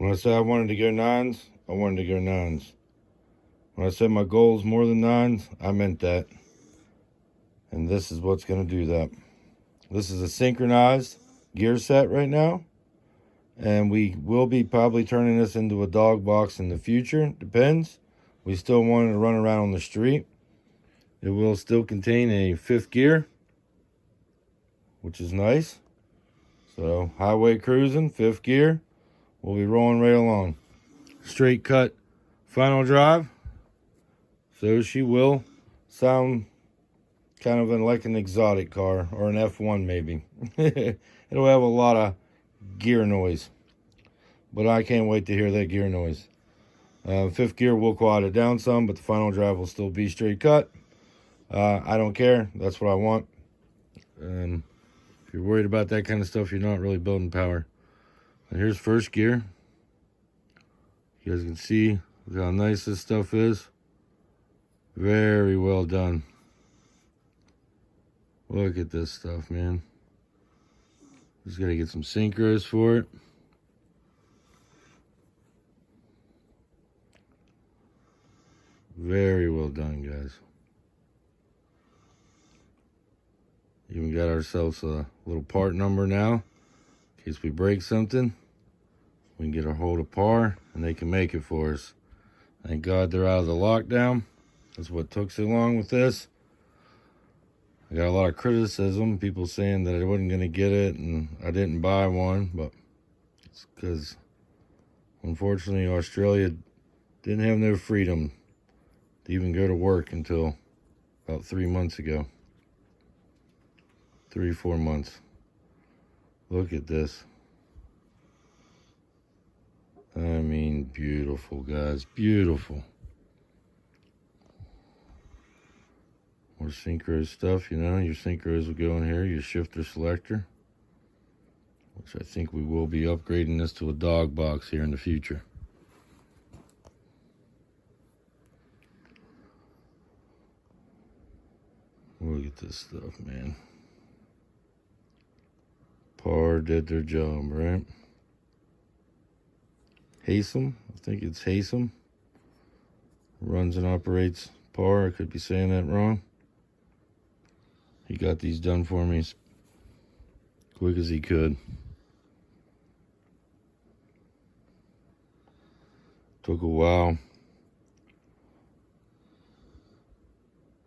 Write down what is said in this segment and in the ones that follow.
When I said I wanted to go nines, I wanted to go nines. When I said my goal is more than nines, I meant that. And this is what's going to do that. This is a synchronized gear set right now. And we will be probably turning this into a dog box in the future. Depends. We still want it to run around on the street. It will still contain a fifth gear, which is nice. So highway cruising, fifth gear. We'll be rolling right along. Straight cut final drive. So she will sound kind of like an exotic car or an F1 maybe. It'll have a lot of gear noise. But I can't wait to hear that gear noise. Fifth gear will quiet it down some, but the final drive will still be straight cut. I don't care. That's what I want. If you're worried about that kind of stuff, you're not really building power. And here's first gear. You guys can see how nice this stuff is. Very well done. Look at this stuff, man. Just gotta get some synchros for it. Very well done, guys. Even got ourselves a little part number now. In case we break something, we can get a hold of par and they can make it for us. Thank God they're out of the lockdown. That's what took so long with this. I got a lot of criticism, people saying that I wasn't going to get it and I didn't buy one, but it's because unfortunately Australia didn't have no freedom to even go to work until about 3 months ago. 3 or 4 months. Look at this. I mean, beautiful, guys. Beautiful. More synchro stuff, you know. Your synchros will go in here. Your shifter selector. Which I think we will be upgrading this to a dog box here in the future. Look at this stuff, man. Par did their job, right? Hasem, I think it's Hasem. Runs and operates Par. I could be saying that wrong. He got these done for me as quick as he could. Took a while.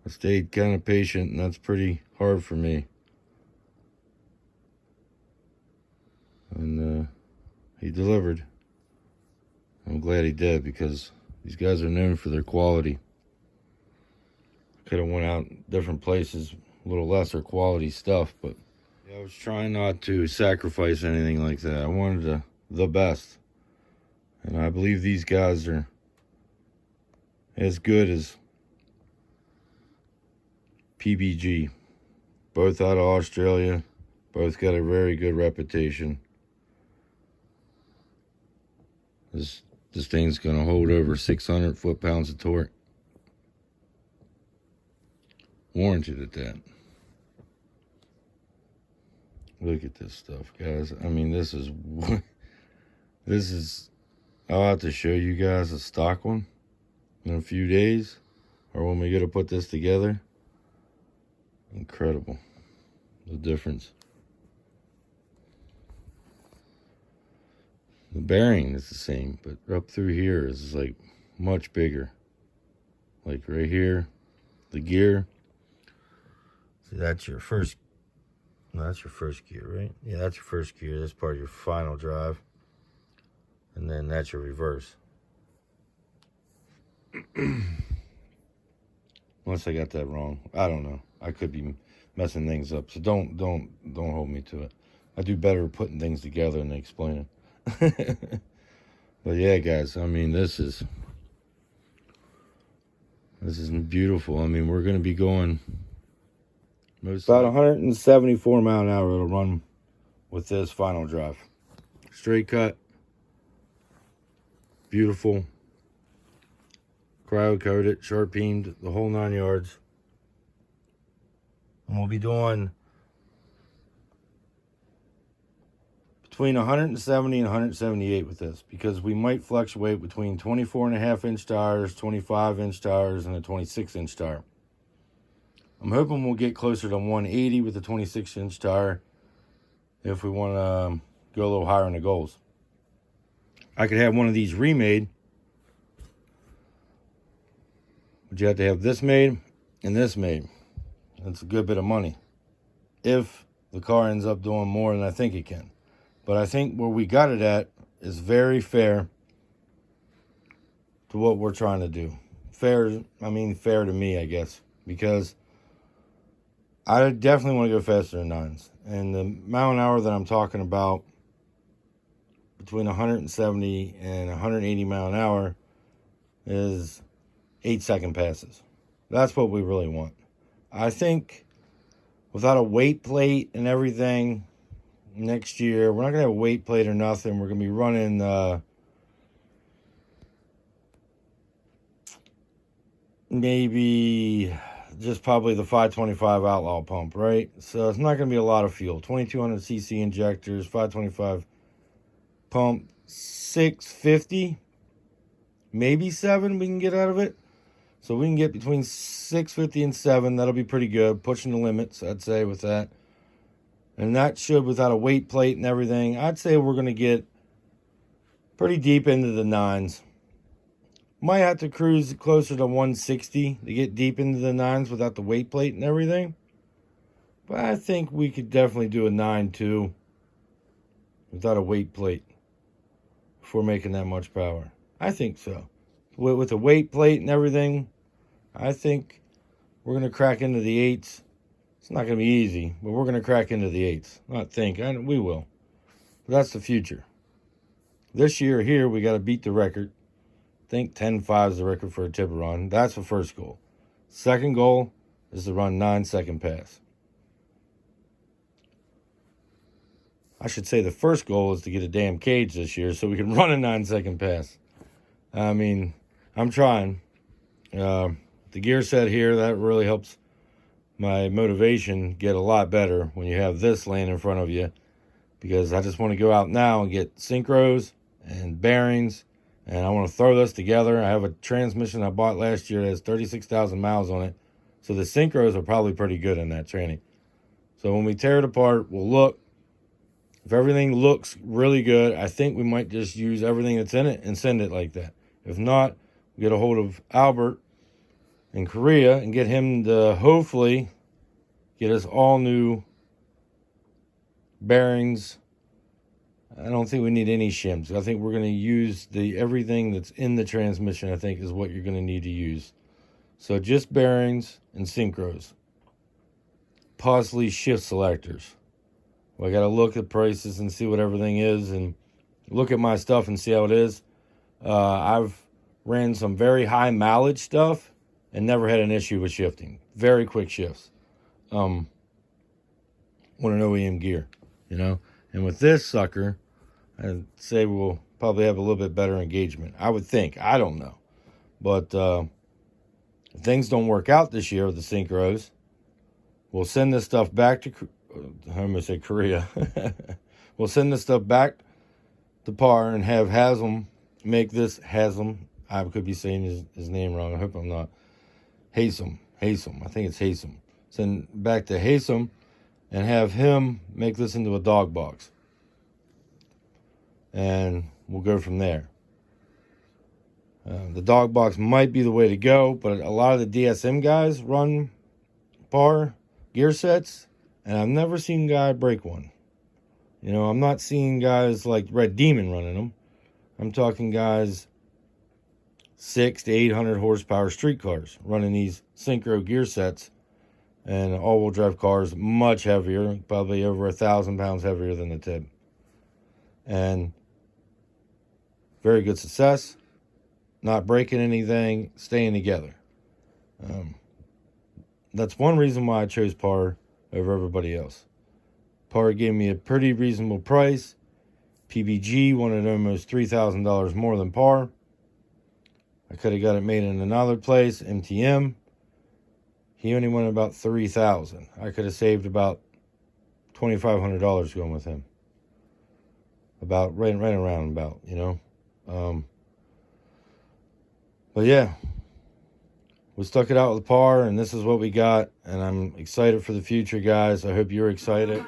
I stayed kind of patient, and that's pretty hard for me. And he delivered. I'm glad he did, because these guys are known for their quality. Could have went out different places, a little lesser quality stuff, but yeah, I was trying not to sacrifice anything like that. I wanted the best. And I believe these guys are as good as PBG. Both out of Australia. Both got a very good reputation. This thing's going to hold over 600 foot-pounds of torque. Warranted at that. Look at this stuff, guys. I mean, this is... I'll have to show you guys a stock one in a few days. Or when we get to put this together. Incredible. The difference. The bearing is the same, but up through here is like much bigger. Like right here, the gear. See, that's your first. No, that's your first gear, right? Yeah, that's your first gear. That's part of your final drive. And then that's your reverse. Unless I got that wrong. I don't know. I could be messing things up. So don't hold me to it. I do better putting things together and explaining. But yeah, guys, I mean, this is beautiful. I mean, we're going to be going about 174 mile an hour it'll run with this final drive. Straight cut. Beautiful. Cryo coated, sharp beamed, the whole 9 yards. And we'll be doing between 170 and 178 with this, because we might fluctuate between 24.5-inch tires, 25-inch tires, and a 26-inch tire. I'm hoping we'll get closer to 180 with the 26-inch tire if we want to go a little higher in the goals. I could have one of these remade, but you have to have this made and this made. That's a good bit of money if the car ends up doing more than I think it can. But I think where we got it at is very fair to what we're trying to do. Fair to me, I guess, because I definitely want to go faster than 9s. And the mile an hour that I'm talking about, between 170 and 180 mile an hour, is 8-second passes. That's what we really want. I think without a weight plate and everything, next year, we're not going to have a weight plate or nothing. We're going to be running maybe just probably the 525 Outlaw pump, right? So it's not going to be a lot of fuel. 2200cc injectors, 525 pump, 650, maybe 7 we can get out of it. So we can get between 650 and 7. That'll be pretty good. Pushing the limits, I'd say, with that. And that should, without a weight plate and everything, I'd say we're going to get pretty deep into the 9s. Might have to cruise closer to 160 to get deep into the 9s without the weight plate and everything. But I think we could definitely do a 9.2 without a weight plate if we're making that much power. I think so. With a weight plate and everything, I think we're going to crack into the 8s. It's not going to be easy, but we're going to crack into the 8s. We will. But that's the future. This year here, we got to beat the record. I think 10.5 is the record for a Tiburon. That's the first goal. Second goal is to run 9-second pass. I should say the first goal is to get a damn cage this year so we can run a 9-second pass. I'm trying. The gear set here, that really helps my motivation get a lot better when you have this laying in front of you, because I just want to go out now and get synchros and bearings, and I want to throw this together. I have a transmission I bought last year that has 36,000 miles on it, so the synchros are probably pretty good in that training. So when we tear it apart, we'll look. If everything looks really good, I think we might just use everything that's in it and send it like that. If not, we get a hold of Albert in Korea and get him to hopefully get us all new bearings. I don't think we need any shims. I think we're going to use everything that's in the transmission, I think, is what you're going to need to use. So just bearings and synchros. Possibly shift selectors. Well, I got to look at prices and see what everything is and look at my stuff and see how it is. I've ran some very high mileage stuff and never had an issue with shifting. Very quick shifts. With an OEM gear, And with this sucker, I'd say we'll probably have a little bit better engagement. I would think. I don't know. But if things don't work out this year with the synchros, we'll send this stuff back to, I'm going to say Korea. We'll send this stuff back to Par and have Haslam make this, I could be saying his name wrong. I hope I'm not. Haslam. I think it's Haslam. Send back to Haslam and have him make this into a dog box. And we'll go from there. The dog box might be the way to go, but a lot of the DSM guys run Par gear sets, and I've never seen a guy break one. I'm not seeing guys like Red Demon running them. I'm talking guys 600 to 800 horsepower street cars running these synchro gear sets, and all-wheel drive cars much heavier, probably over 1,000 pounds heavier than the Tib. And very good success, not breaking anything, staying together. That's one reason why I chose Par over everybody else. Par gave me a pretty reasonable price. PBG wanted almost $3,000 more than Par. I could have got it made in another place, MTM. He only wanted about $3,000. I could have saved about $2,500 going with him. about right around about, you know. But yeah, we stuck it out with par, and this is what we got, and I'm excited for the future, guys. I hope you're excited.